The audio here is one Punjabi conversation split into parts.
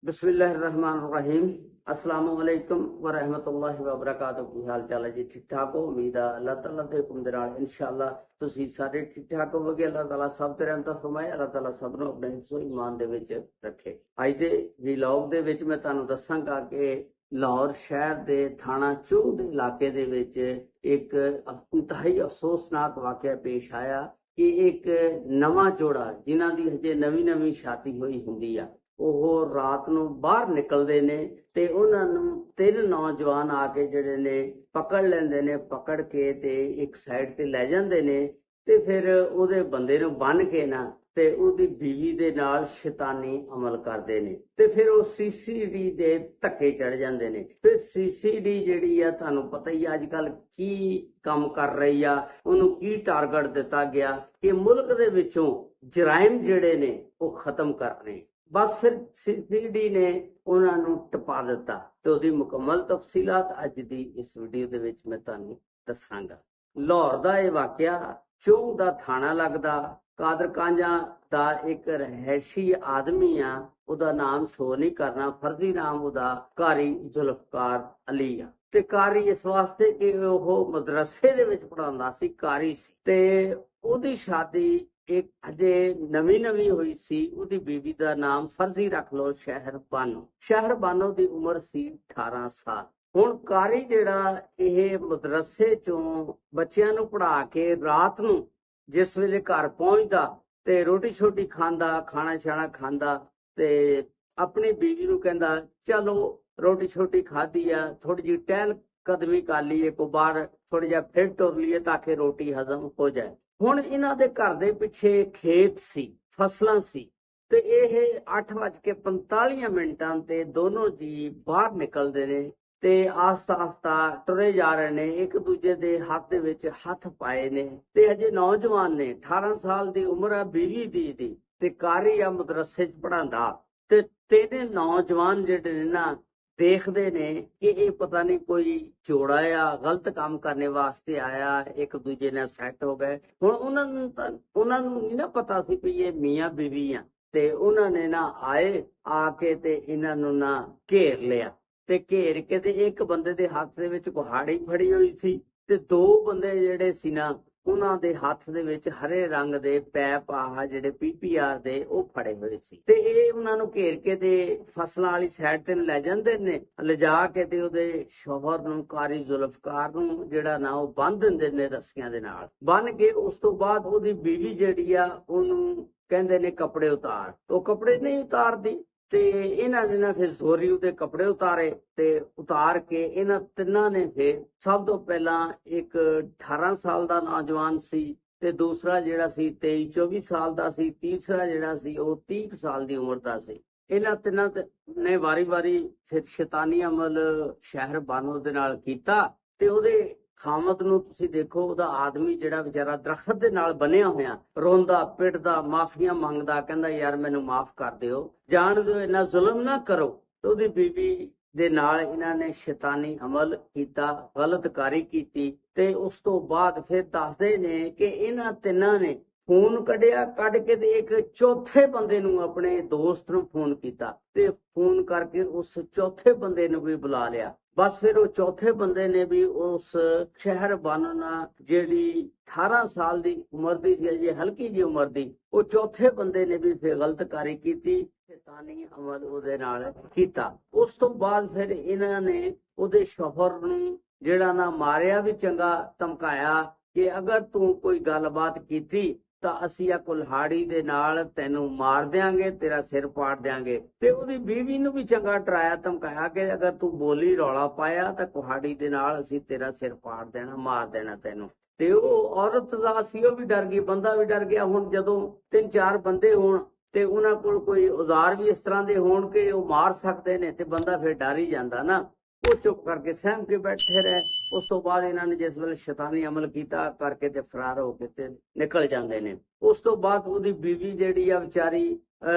बिस्मिल्लाहिर्रहमानिर्रहीम। अस्सलाम वालेकुम व रहमतुल्लाहि व बरकातहू। की हाल चाल है जी? ठीक ठाक हो? उम्मीद है अल्लाह ताला ਦੇ ਹੁਕਮ ਦੇ ਨਾਲ ਇਨਸ਼ਾਅੱਲਾ ਤੁਸੀਂ ਸਾਰੇ ਠੀਕ ਠਾਕ ਹੋਵੋਗੇ। ਅੱਲਾਹ ਤਾਲਾ ਸਭ ਤੇ ਰਹਿਮਤ ਫਰਮਾਏ। ਅੱਲਾਹ ਤਾਲਾ ਸਭ ਨੂੰ ਆਪਣੇ ਹਿਫਜ਼ੋ ਈਮਾਨ ਦੇ ਵਿੱਚ ਰੱਖੇ। ਅੱਜ ਦੇ ਵਲੌਗ ਦੇ ਵਿੱਚ ਮੈਂ ਤੁਹਾਨੂੰ ਦੱਸਾਂਗਾ ਕਿ ਲਾਹੌਰ ਸ਼ਹਿਰ ਦੇ ਥਾਣਾ ਚੂਹ ਦੇ ਇਲਾਕੇ ਦੇ ਵਿੱਚ ਇੱਕ ਇੰਤਹਾਈ ਅਫਸੋਸਨਾਕ ਵਾਕਿਆ ਪੇਸ਼ ਆਇਆ ਕਿ ਇੱਕ ਨਵਾਂ ਜੋੜਾ ਜਿਨ੍ਹਾਂ ਦੀ ਹਜੇ ਨਵੀਂ ਸ਼ਾਦੀ ਹੋਈ ਹੁੰਦੀ ਆ, ਉਹ ਰਾਤ ਨੂੰ ਬਾਹਰ ਨਿਕਲਦੇ ਨੇ ਤੇ ਉਹਨਾਂ ਨੂੰ ਤਿੰਨ ਨੌਜਵਾਨ ਆ ਕੇ ਜਿਹੜੇ ਨੇ ਪਕੜ ਲੈਂਦੇ ਨੇ। ਪਕੜ ਕੇ ਤੇ ਇੱਕ ਸਾਈਡ ਤੇ ਲੈ ਜਾਂਦੇ ਨੇ ਤੇ ਫਿਰ ਉਹਦੇ ਬੰਦੇ ਨੂੰ ਬੰਨ ਕੇ ਨਾ ਤੇ ਉਹਦੀ ਬੀਵੀ ਦੇ ਨਾਲ ਸ਼ੈਤਾਨੀ ਅਮਲ ਕਰਦੇ ਨੇ ਤੇ ਫਿਰ ਉਹ ਸੀਸੀਡੀ ਦੇ ਧੱਕੇ ਚੜ ਜਾਂਦੇ ਨੇ। ਫਿਰ ਸੀਸੀਡੀ ਜਿਹੜੀ ਆ, ਤੁਹਾਨੂੰ ਪਤਾ ਹੀ ਅੱਜ ਕੱਲ ਕੀ ਕੰਮ ਕਰ ਰਹੀ ਆ, ਉਹਨੂੰ ਕੀ ਟਾਰਗੇਟ ਦਿੱਤਾ ਗਿਆ ਕਿ ਮੁਲਕ ਦੇ ਵਿੱਚੋਂ ਜਰਾਇਮ ਜਿਹੜੇ ਨੇ ਉਹ ਖਤਮ ਕਰਨੇ। ਬਸ ਫਿਰ ਸੀਸੀਡੀ ਨੇ ਉਹਨਾਂ ਨੂੰ ਟਪਾ ਦਿੱਤਾ ਤੇ ਉਹਦੀ ਮੁਕੰਮਲ ਤਫਸੀਲਾਤ ਅੱਜ ਦੀ ਇਸ ਵੀਡੀਓ ਦੇ ਵਿੱਚ ਮੈਂ ਤੁਹਾਨੂੰ ਦੱਸਾਂਗਾ। ਲਾਹੌਰ ਦਾ ਇਹ ਵਾਕਿਆ ਚੂਹ ਦਾ ਥਾਣਾ ਲੱਗਦਾ। ਕਾਦਰ ਕਾਂਝਾ ਦਾ ਇੱਕ ਰਹਿਸ਼ੀ ਆਦਮੀ ਆ, ਉਹਦਾ ਨਾਮ ਸ਼ੋ ਨਹੀਂ ਕਰਨਾ, ਫਰਜ਼ੀ ਨਾਮ ਉਹਦਾ ਕਾਰੀ ਜ਼ੁਲਫਕਾਰ ਅਲੀ ਆ। ਤੇ ਕਾਰੀ ਇਸ ਵਾਸਤੇ ਕਿ ਉਹ ਮਦਰਸੇ ਦੇ ਵਿੱਚ ਪੜਾਉਂਦਾ ਸੀ, ਕਾਰੀ ਸੀ। ਤੇ ਉਹਦੀ ਸ਼ਾਦੀ ਇੱਕ ਅਜੇ ਨਵੀਂ ਹੋਈ ਸੀ। ਉਹਦੀ ਬੀਵੀ ਦਾ ਨਾਮ ਫਰਜ਼ੀ ਰੱਖ ਲਓ ਸ਼ਹਿਰਬਾਨੋ। ਸ਼ਹਿਰਬਾਨੋ ਦੀ ਉਮਰ ਸੀ 18 ਸਾਲ। ਹੁਣ ਕਾਰੀ ਜਿਹੜਾ ਇਹ ਮਦਰਸੇ ਚੋਂ ਬੱਚਿਆਂ ਨੂੰ ਪੜ੍ਹਾ ਕੇ ਰਾਤ ਨੂੰ ਜਿਸ ਵੇਲੇ ਘਰ ਪਹੁੰਚਦਾ ਤੇ ਰੋਟੀ ਛੋਟੀ ਖਾਂਦਾ, ਖਾਣਾ ਛਾਣਾ ਖਾਂਦਾ ਤੇ ਆਪਣੀ ਬੀਵੀ ਨੂੰ ਕਹਿੰਦਾ ਚਲੋ ਰੋਟੀ ਛੋਟੀ ਖਾਧੀ ਆ, ਥੋੜੀ ਜਿਹੀ ਟਹਿਲ ਕਦਮੀ ਕਰ ਲਈਏ, ਕੋ ਬਾਹਰ ਥੋੜਾ ਜਿਹਾ ਫਿਰ ਟੁਰ ਲਈਏ ਤਾਂ ਕਿ ਰੋਟੀ ਹਜ਼ਮ ਹੋ ਜਾਏ। ਹੁਣ ਇਹਨਾਂ ਦੇ ਘਰ ਦੇ ਪਿੱਛੇ ਖੇਤ ਸੀ, ਫਸਲਾਂ ਸੀ ਤੇ ਇਹ 8:45 ਤੇ ਦੋਨੋਂ ਜੀ ਬਾਹਰ ਨਿਕਲਦੇ ਨੇ ਤੇ ਆਸਤਾ ਟੁਰੇ ਜਾ ਰਹੇ ਨੇ। ਇੱਕ ਦੂਜੇ ਦੇ ਹੱਥ ਦੇ ਵਿੱਚ ਹੱਥ ਪਾਏ ਨੇ ਤੇ ਹਜੇ ਨੌਜਵਾਨ ਨੇ, 18 ਸਾਲ ਦੀ ਉਮਰ ਆ ਬੀਵੀ ਦੀ ਤੇ ਕਾਰੀ ਆ ਮਦਰਸੇ 'ਚ ਪੜਾਉਂਦਾ। ਤੇ ਤਿੰਨ ਨੌਜਵਾਨ ਜਿਹੜੇ ਨੇ ਨਾ ਦੇਖਦੇ ਨੇ ਕਿ ਇਹ ਪਤਾ ਨਹੀਂ ਕੋਈ ਜੋੜਾ ਆ, ਗਲਤ ਕੰਮ ਕਰਨੇ ਵਾਸਤੇ ਆਇਆ, ਇੱਕ ਦੂਜੇ ਨਾਲ ਸੈੱਟ ਹੋ ਗਏ। ਹੁਣ ਉਹਨਾਂ ਨੂੰ ਨਹੀਂ ਨਾ ਪਤਾ ਸੀ ਵੀ ਇਹ ਮੀਆਂ ਬੀਵੀ ਆ ਤੇ ਉਹਨਾਂ ਨੇ ਨਾ ਆ ਕੇ ਤੇ ਇਹਨਾਂ ਨੂੰ ਨਾ ਘੇਰ ਲਿਆ ਤੇ ਘੇਰ ਕੇ ਤੇ ਇੱਕ ਬੰਦੇ ਦੇ ਹੱਥ ਦੇ ਵਿੱਚ ਕੁਹਾੜੀ ਫੜੀ ਹੋਈ ਸੀ ਤੇ ਦੋ ਬੰਦੇ ਜਿਹੜੇ ਸੀ ਨਾ ਉਹਨਾਂ ਦੇ ਹੱਥ ਦੇ ਵਿੱਚ ਹਰੇ ਰੰਗ ਦੇ ਪੈਪ ਆਹ ਜਿਹੜੇ PPR ਦੇ ਉਹ ਫੜੇ ਹੋਏ ਸੀ ਤੇ ਇਹ ਉਹਨਾਂ ਨੂੰ ਘੇਰ ਕੇ ਤੇ ਫਸਲਾਂ ਵਾਲੀ ਸਾਈਡ ਤੇ ਲੈ ਜਾਂਦੇ ਨੇ। ਲਿਜਾ ਕੇ ਤੇ ਉਹਦੇ ਸ਼ੋਹਰ ਨੂੰ, ਕਾਰੀ ਜ਼ੁਲਫਕਾਰ ਨੂੰ ਜਿਹੜਾ ਨਾ ਉਹ ਬੰਨ ਦਿੰਦੇ ਨੇ ਰੱਸੀਆਂ ਦੇ ਨਾਲ। ਬੰਨ ਕੇ ਉਸ ਤੋਂ ਬਾਅਦ ਉਹਦੀ ਬੀਵੀ ਜਿਹੜੀ ਆ ਉਹਨੂੰ ਕਹਿੰਦੇ ਨੇ ਕੱਪੜੇ ਉਤਾਰ। ਉਹ ਕੱਪੜੇ ਨਹੀਂ ਉਤਾਰਦੀ ਤੇ ਇਹਨਾਂ ਨੇ ਨਾ ਫਿਰ ਜ਼ੋਰੀ ਉਹਦੇ ਕੱਪੜੇ ਉਤਾਰੇ ਤੇ ਉਤਾਰ ਕੇ ਇਹਨਾਂ ਤਿੰਨਾਂ ਨੇ ਫਿਰ ਸਭ ਤੋਂ ਪਹਿਲਾਂ ਇੱਕ 18 ਸਾਲ ਦਾ ਨੌਜਵਾਨ ਸੀ ਤੇ ਦੂਸਰਾ ਜਿਹੜਾ ਸੀ 23-24 ਸਾਲ ਦਾ ਸੀ, ਤੀਸਰਾ ਜਿਹੜਾ ਸੀ ਉਹ 30 ਸਾਲ ਦੀ ਉਮਰ ਦਾ ਸੀ। ਇਹਨਾਂ ਤਿੰਨਾਂ ਨੇ ਵਾਰੀ ਫਿਰ ਸ਼ੈਤਾਨੀ ਅਮਲ ਸ਼ਹਿਰਬਾਨੋ ਦੇ ਨਾਲ ਕੀਤਾ ਤੇ ਉਹਦੇ ਖਾਮਦ ਨੂੰ ਤੁਸੀਂ ਦੇਖੋ, ਉਹਦਾ ਆਦਮੀ ਜਿਹੜਾ ਵਿਚਾਰਾ ਦਰਖਤ ਦੇ ਨਾਲ ਬੰਨਿਆ ਹੋਇਆ, ਰੋਂਦਾ ਪਿੱਟਦਾ, ਮਾਫੀਆਂ ਮੰਗਦਾ, ਕਹਿੰਦਾ ਯਾਰ ਮੈਨੂੰ ਮਾਫ ਕਰ ਦਿਓ, ਜਾਣ ਦਿਓ, ਇੰਨਾ ਜ਼ੁਲਮ ਨਾ ਕਰੋ। ਤੇ ਉਹਦੀ ਬੀਬੀ ਦੇ ਨਾਲ ਇਹਨਾਂ ਨੇ ਸ਼ੈਤਾਨੀ ਅਮਲ ਕੀਤਾ, ਗਲਤਕਾਰੀ ਕੀਤੀ ਤੇ ਉਸ ਤੋਂ ਬਾਅਦ ਫਿਰ ਦੱਸਦੇ ਨੇ ਕਿ ਇਹਨਾਂ ਤਿੰਨਾਂ ਨੇ ਫੋਨ ਕੱਢ ਕੇ ਤੇ ਇੱਕ ਚੌਥੇ ਬੰਦੇ ਨੂੰ, ਆਪਣੇ ਦੋਸਤ ਨੂੰ ਫੋਨ ਕੀਤਾ ਤੇ ਫੋਨ ਕਰਕੇ ਉਸ ਚੌਥੇ ਬੰਦੇ ਨੂੰ ਵੀ ਬੁਲਾ ਲਿਆ। ਬਸ ਫਿਰ ਉਹ ਚੌਥੇ ਬੰਦੇ ਨੇ ਵੀ ਉਸ ਸ਼ਹਿਰਬਾਨੋ ਨਾਲ ਜਿਹੜੀ 18 ਸਾਲ ਦੀ ਉਮਰ ਦੀ ਸੀ, ਅਜੇ ਹਲਕੀ ਜਿਹੀ ਉਮਰ ਦੀ, ਉਹ ਚੌਥੇ ਬੰਦੇ ਨੇ ਵੀ ਫਿਰ ਗਲਤਕਾਰੀ ਕੀਤੀ, ਸ਼ੈਤਾਨੀ ਅਮਲ ਉਹਦੇ ਨਾਲ ਕੀਤਾ। ਉਸ ਤੋਂ ਬਾਅਦ ਫਿਰ ਇਹਨਾਂ ਨੇ ਉਹਦੇ ਸ਼ੋਹਰ ਨੂੰ ਜਿਹੜਾ ਨਾ ਮਾਰਿਆ ਵੀ ਚੰਗਾ, ਧਮਕਾਇਆ ਕਿ ਅਗਰ ਤੂੰ ਕੋਈ ਗੱਲਬਾਤ ਕੀਤੀ ਤਾਂ ਅਸੀਂ ਆ ਕੁਲਹਾੜੀ ਦੇ ਨਾਲ ਤੈਨੂੰ ਮਾਰ ਦਿਆਂਗੇ, ਤੇਰਾ ਸਿਰ ਪਾੜ ਦਿਆਂਗੇ। ਤੇ ਉਹਦੀ ਬੀਵੀ ਨੂੰ ਵੀ ਚੰਗਾ ਡਰਾਇਆ, ਧਮਕਾਇਆ ਕਿ ਅਗਰ ਤੂੰ ਬੋਲੀ ਰੌਲਾ ਪਾਇਆ ਤਾਂ ਕੁਹਾੜੀ ਦੇ ਨਾਲ ਅਸੀਂ ਤੇਰਾ ਸਿਰ ਪਾੜ ਦੇਣਾ, ਮਾਰ ਦੇਣਾ ਤੈਨੂੰ। ਤੇ ਉਹ ਔਰਤ ਦਾ ਸੀ, ਉਹ ਵੀ ਡਰ ਗਈ, ਬੰਦਾ ਵੀ ਡਰ ਗਿਆ। ਹੁਣ ਜਦੋਂ 3-4 ਬੰਦੇ ਹੋਣ ਤੇ ਉਹਨਾਂ ਕੋਲ ਕੋਈ ਔਜ਼ਾਰ ਵੀ ਇਸ ਤਰ੍ਹਾਂ ਦੇ ਹੋਣ ਕਿ ਉਹ ਮਾਰ ਸਕਦੇ ਨੇ ਤੇ ਬੰਦਾ ਫਿਰ ਡਰ ਹੀ ਜਾਂਦਾ ਨਾ। ਉਹ ਚੁੱਪ ਕਰਕੇ ਸਹਿਮ ਕੇ ਬੈਠੇ ਰਹੇ। ਉਸ ਤੋਂ ਬਾਅਦ ਇਹਨਾਂ ਨੇ ਜਿਸ ਵੇਲੇ ਸ਼ੈਤਾਨੀ ਅਮਲ ਕੀਤਾ ਕਰਕੇ ਤੇ ਫਰਾਰ ਹੋ ਕੇ ਤੇ ਨਿਕਲ ਜਾਂਦੇ ਨੇ। ਉਸ ਤੋਂ ਬਾਅਦ ਉਹਦੀ ਬੀਵੀ ਜਿਹੜੀ ਆ ਵਿਚਾਰੀ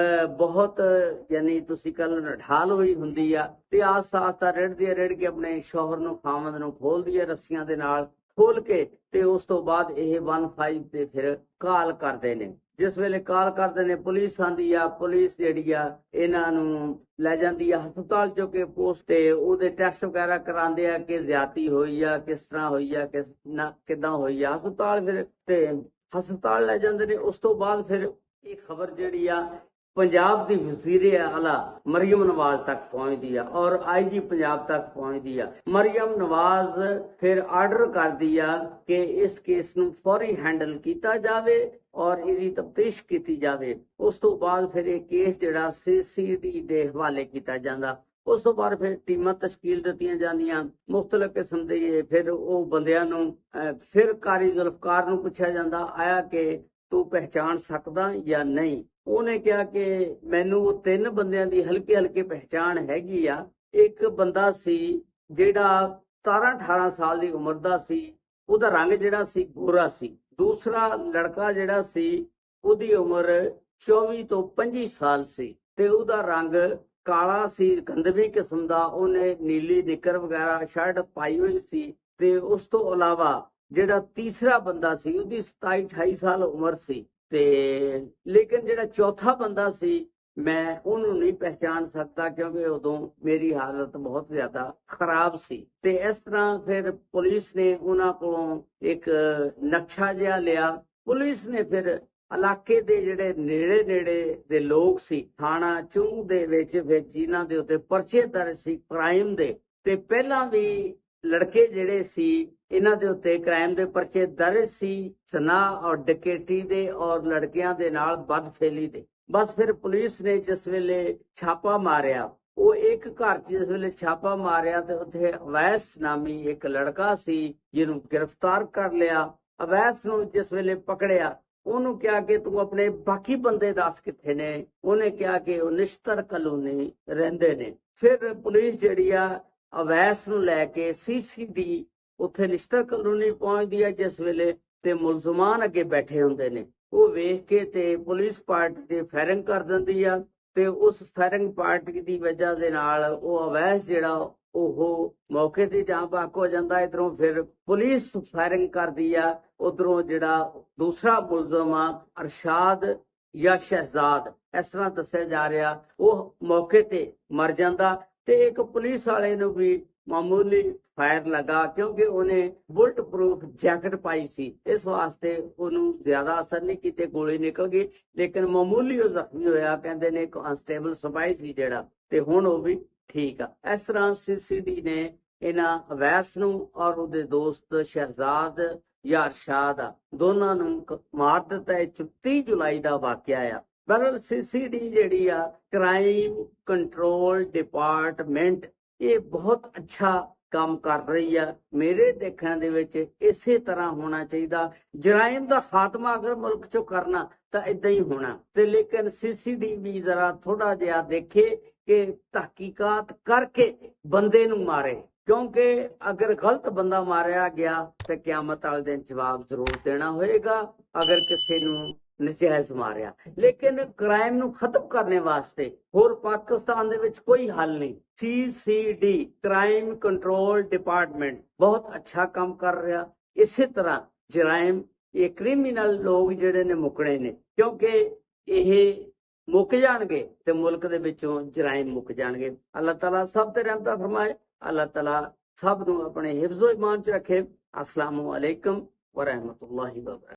ਬਹੁਤ ਯਾਨੀ ਤੁਸੀਂ ਕੱਲ ਨਠਾਲ ਹੋਈ ਹੁੰਦੀ ਆ ਤੇ ਆਸਤਾ ਰਿੜ੍ਹ ਕੇ ਆਪਣੇ ਸ਼ੋਹਰ ਨੂੰ, ਖਾਮਦ ਨੂੰ ਖੋਲਦੀ ਹੈ ਰੱਸੀਆਂ ਦੇ ਨਾਲ, ਖੋਲ ਕੇ ਤੇ ਉਸ ਤੋਂ ਬਾਅਦ ਇਹ 15 ਤੇ ਫਿਰ ਕਾਲ ਕਰਦੇ ਨੇ। ਜਿਸ ਵੇਲੇ ਕਾਲ ਕਰਦੇ ਨੇ ਪੁਲਿਸ ਆਂਦੀ ਆ, ਪੁਲਿਸ ਜਿਹੜੀ ਆ ਇਹਨਾਂ ਨੂੰ ਲੈ ਜਾਂਦੀ ਆ ਹਸਪਤਾਲ ਚੋਂ ਕੇ ਪੋਸਟ ਤੇ ਉਹਦੇ ਟੈਸਟ ਵਗੈਰਾ ਕਰਾਉਂਦੇ ਆ ਕਿ ਜ਼ਿਆਦਤੀ ਹੋਈ ਆ, ਕਿਸ ਤਰ੍ਹਾਂ ਹੋਈ ਆ, ਕਿੱਦਾਂ ਹੋਈ ਆ। ਹਸਪਤਾਲ ਲੈ ਜਾਂਦੇ ਨੇ। ਉਸ ਤੋਂ ਬਾਅਦ ਫਿਰ ਇਹ ਖਬਰ ਜਿਹੜੀ ਆ ਪੰਜਾਬ ਦੀ ਵਜ਼ੀਰ ਆਲਾ ਮਰੀਮ ਨਵਾਜ਼ ਤੱਕ ਪਹੁੰਚਦੀ ਆ ਔਰ ਆਈਜੀ ਪੰਜਾਬ ਤੱਕ ਪਹੁੰਚਦੀ ਆ। ਮਰੀਮ ਨਵਾਜ਼ ਫਿਰ ਆਰਡਰ ਕਰਦੀ ਆ ਕਿ ਇਸ ਕੇਸ ਨੂੰ ਫੌਰੀ ਹੈਂਡਲ ਕੀਤਾ ਜਾਵੇ ਔਰ ਇਹਦੀ ਤਫਤੀਸ਼ ਕੀਤੀ ਜਾਵੇ। ਉਸ ਤੋਂ ਬਾਅਦ ਫਿਰ ਇਹ ਕੇਸ ਜਿਹੜਾ CCD ਦੇ ਹਵਾਲੇ ਕੀਤਾ ਜਾਂਦਾ। ਉਸ ਤੋਂ ਬਾਅਦ ਫਿਰ ਟੀਮਾਂ ਤਸ਼ਕੀਲ ਦਿੱਤੀਆਂ ਜਾਂਦੀਆਂ ਮੁਖਤਲਿਫ ਕਿਸਮ ਦੇ। ਫਿਰ ਉਹ ਬੰਦਿਆਂ ਨੂੰ ਫਿਰ ਕਾਰੀ ਜ਼ੁਲਫਕਾਰ ਨੂੰ ਪੁੱਛਿਆ ਜਾਂਦਾ ਆਇਆ ਕਿ ਤੂੰ ਪਹਿਚਾਣ ਸਕਦਾ ਜਾਂ ਨਹੀਂ। ਉਹਨੇ ਕਿਹਾ ਕਿ ਮੈਨੂੰ ਉਹ 3 ਬੰਦਿਆਂ ਦੀ ਹਲਕੀ ਪਹਿਚਾਣ ਹੈਗੀ ਆ। ਇੱਕ ਬੰਦਾ ਸੀ ਜਿਹੜਾ 17-18 ਸਾਲ ਦੀ ਉਮਰ ਦਾ ਸੀ, ਉਹਦਾ ਰੰਗ ਜਿਹੜਾ ਸੀ ਗੋਰਾ ਸੀ। ਦੂਸਰਾ ਲੜਕਾ ਜਿਹੜਾ ਸੀ ਉਹਦੀ ਉਮਰ 24 ਤੋਂ 25 ਸਾਲ ਸੀ ਤੇ ਉਹਦਾ ਰੰਗ ਕਾਲਾ ਸੀ, ਗੰਦਵੀ ਕਿਸਮ ਦਾ। ਉਹਨੇ ਨੀਲੀ ਨਿੱਕਰ ਵਗੈਰਾ ਸ਼ਰਟ ਪਾਈ ਹੋਈ ਸੀ। ਤੇ ਉਸ ਤੋਂ ਇਲਾਵਾ ਜਿਹੜਾ ਤੀਸਰਾ ਬੰਦਾ ਸੀ ਉਹਦੀ 27-28 ਸਾਲ ਉਮਰ ਸੀ। ਤੇ ਲੇਕਿਨ ਜਿਹੜਾ ਚੌਥਾ ਬੰਦਾ ਸੀ ਮੈਂ ਉਹਨੂੰ ਨਹੀਂ ਪਹਿਚਾਨ ਸਕਦਾ ਕਿਉਂਕਿ ਉਦੋਂ ਮੇਰੀ ਹਾਲਤ ਬਹੁਤ ਜ਼ਿਆਦਾ ਖਰਾਬ ਸੀ। ਤੇ ਇਸ ਤਰ੍ਹਾਂ ਫਿਰ ਪੁਲਿਸ ਨੇ ਉਹਨਾਂ ਕੋਲੋਂ ਇੱਕ ਨਕਸ਼ਾ ਜਿਹਾ ਲਿਆ। ਪੁਲਿਸ ਨੇ ਫਿਰ ਇਲਾਕੇ ਦੇ ਜਿਹੜੇ ਨੇੜੇ ਦੇ ਲੋਕ ਸੀ ਥਾਣਾ ਚੁੰਗ ਦੇ ਵਿੱਚ ਫਿਰ ਜਿਨ੍ਹਾਂ ਦੇ ਉੱਤੇ ਪਰਚੇ ਦਰਜ ਸੀ ਕ੍ਰਾਈਮ ਦੇ, ਤੇ ਪਹਿਲਾਂ ਵੀ ਲੜਕੇ ਜਿਹੜੇ ਸੀ ਇਹਨਾਂ ਦੇ ਉੱਤੇ ਕ੍ਰਾਈਮ ਦੇ ਪਰਚੇ ਦਰਜ ਸੀ, ਸਨਾਹ ਔਰ ਡਕੈਤੀ ਦੇ ਔਰ ਲੜਕਿਆਂ ਦੇ ਨਾਲ ਬਦਫੇਲੀ ਦੇ। ਬਸ ਫਿਰ ਪੁਲਿਸ ਨੇ ਜਿਸ ਵੇਲੇ ਛਾਪਾ ਮਾਰਿਆ, ਉਹ ਇੱਕ ਘਰ 'ਚ ਜਿਸ ਵੇਲੇ ਛਾਪਾ ਮਾਰਿਆ ਤੇ ਉੱਥੇ ਅਵੈਸ ਨਾਮੀ ਇੱਕ ਲੜਕਾ ਸੀ ਜਿਹਨੂੰ ਗ੍ਰਿਫਤਾਰ ਕਰ ਲਿਆ। ਅਵੈਸ ਨੂੰ ਜਿਸ ਵੇਲੇ ਪਕੜਿਆ ਉਹਨੂੰ ਕਿਹਾ ਕਿ ਤੂੰ ਆਪਣੇ ਬਾਕੀ ਬੰਦੇ ਦੱਸ ਕਿੱਥੇ ਨੇ। ਉਹਨੇ ਕਿਹਾ ਕਿ ਉਹ ਨਿਸ਼ਤਰ ਕਲੋਨੀ ਰਹਿੰਦੇ ਨੇ। ਫਿਰ ਪੁਲਿਸ ਜਿਹੜੀ ਆ ਅਵੈਸ ਨੂੰ ਲੈ ਕੇ CCD ਉੱਥੇ ਨਿਸ਼ਤਰ ਕਲੋਨੀ ਪਹੁੰਚਦੀ ਹੈ। ਜਿਸ ਵੇਲੇ ਤੇ ਮੁਲਜ਼ਮਾਨ ਅੱਗੇ ਬੈਠੇ ਹੁੰਦੇ ਨੇ, ਉਹ ਵੇਖ ਕੇ ਤੇ ਪੁਲਿਸ ਪਾਰਟੀ ਤੇ ਫਾਇਰਿੰਗ ਕਰ ਦਿੰਦੀ ਆ। ਤੇ ਉਸ ਫਾਇਰਿੰਗ ਪਾਰਟੀ ਦੀ ਵਜ੍ਹਾ ਦੇ ਨਾਲ ਉਹ ਅਵੈਸ ਜਿਹੜਾ ਉਹ ਮੌਕੇ ਤੇ ਜਾਂ ਬਾਕ ਹੋ ਜਾਂਦਾ। ਇਧਰੋਂ ਫਿਰ ਪੁਲਿਸ ਫਾਇਰਿੰਗ ਕਰਦੀ ਆ। ਉਧਰੋਂ ਜਿਹੜਾ ਦੂਸਰਾ ਮੁਲਜ਼ਮ ਆ ਅਰਸ਼ਾਦ ਜਾਂ ਸ਼ਹਿਜ਼ਾਦ ਇਸ ਤਰ੍ਹਾਂ ਦੱਸਿਆ ਜਾ ਰਿਹਾ, ਉਹ ਮੌਕੇ ਤੇ ਮਰ ਜਾਂਦਾ। ਤੇ ਇੱਕ ਪੁਲਿਸ ਵਾਲੇ ਨੂੰ ਵੀ ਮਾਮੂਲੀ ਫਾਇਰ ਲੱਗਾ ਕਿਉਂਕਿ ਉਹਨੇ ਬੁਲਟ ਪ੍ਰੂਫ ਜੈਕਟ ਪਾਈ ਸੀ, ਇਸ ਵਾਸਤੇ ਉਹਨੂੰ ਜ਼ਿਆਦਾ ਅਸਰ ਨਹੀਂ ਕੀਤੇ, ਗੋਲੀ ਨਿਕਲ ਗਈ। ਲੇਕਿਨ ਮਾਮੂਲੀ ਉਹ ਜ਼ਖਮੀ ਹੋਇਆ। ਕਹਿੰਦੇ ਨੇ ਕਾਂਸਟੇਬਲ ਸਿਪਾਹੀ ਸੀ ਜਿਹੜਾ, ਤੇ ਹੁਣ ਉਹ ਵੀ ਠੀਕ ਆ। ਇਸ ਤਰ੍ਹਾਂ CCD ਨੇ ਇਹਨਾਂ ਅਵੈਸ ਨੂੰ ਔਰ ਉਹਦੇ ਦੋਸਤ ਸ਼ਹਿਜ਼ਾਦ ਜਾਂ ਅਰਸ਼ਾਦ ਦੋਨਾਂ ਨੂੰ ਮਾਰ ਦਿੱਤਾ। 30 ਜੁਲਾਈ ਦਾ ਵਾਕਿਆ ਆ। ਬਹਰਹਾਲ CCD ਜਿਹੜੀ ਆ ਕ੍ਰਾਈਮ ਕੰਟਰੋਲ ਡਿਪਾਰਟਮੈਂਟ, ਇਹ ਬਹੁਤ ਅੱਛਾ ਕੰਮ ਕਰ ਰਹੀ ਆ। ਮੇਰੇ ਦੇਖਣ ਦੇ ਵਿੱਚ ਇਸੇ ਤਰ੍ਹਾਂ ਹੋਣਾ ਚਾਹੀਦਾ। ਜਰਾਇਮ ਦਾ ਖਾਤਮਾ ਅਗਰ ਮੁਲਕ ਚੋਂ ਕਰਨਾ ਤਾਂ ਇਦਾਂ ਹੀ ਹੋਣਾ। ਤੇ ਲੇਕਿਨ CCD ਵੀ ਜ਼ਰਾ ਥੋੜਾ ਜਿਹਾ ਦੇਖੇ ਕਿ ਤਹਿਕੀਕਾਤ ਕਰਕੇ ਬੰਦੇ ਨੂੰ ਮਾਰੇ, ਕਿਉਂਕਿ ਅਗਰ ਗਲਤ ਬੰਦਾ ਮਾਰਿਆ ਗਿਆ ਤੇ ਕਿਆਮਤ ਵਾਲੇ ਦਿਨ ਜਵਾਬ ਜ਼ਰੂਰ ਦੇਣਾ ਹੋਏਗਾ ਅਗਰ ਕਿਸੇ ਨੂੰ ਨਜਾਇਜ਼ ਮਾਰਿਆ। ਲੇਕਿਨ ਕ੍ਰਾਈਮ ਨੂੰ ਖਤਮ ਕਰਨੇ ਵਾਸਤੇ ਹੋਰ ਪਾਕਿਸਤਾਨ ਦੇ ਵਿੱਚ ਕੋਈ ਹੱਲ ਨਹੀਂ। CCD ਕ੍ਰਾਈਮ ਕੰਟਰੋਲ ਡਿਪਾਰਟਮੈਂਟ ਬਹੁਤ ਅੱਛਾ ਕੰਮ ਕਰ ਰਿਹਾ। ਇਸੇ ਤਰ੍ਹਾਂ ਜਰਾਇਮ, ਇਹ ਕ੍ਰਿਮੀਨਲ ਲੋਕ ਜਿਹੜੇ ਨੇ ਮੁੱਕਣੇ ਨੇ, ਕਿਉਂਕਿ ਇਹ ਮੁੱਕ ਜਾਣਗੇ ਤੇ ਮੁਲਕ ਦੇ ਵਿੱਚੋਂ ਜਰਾਇਮ ਮੁੱਕ ਜਾਣਗੇ। ਅੱਲਾਹ ਤਾਲਾ ਸਭ ਤੇ ਰਹਿਮਤ ਫਰਮਾਏ। ਅੱਲਾਹ ਤਾਲਾ ਸਭ ਨੂੰ ਆਪਣੇ ਹਿਫਜ਼ੋ ਇਮਾਨ ਚ ਰੱਖੇ। अस्सलामु अलैकुम व रहमतुल्लाहि व बरकातहू।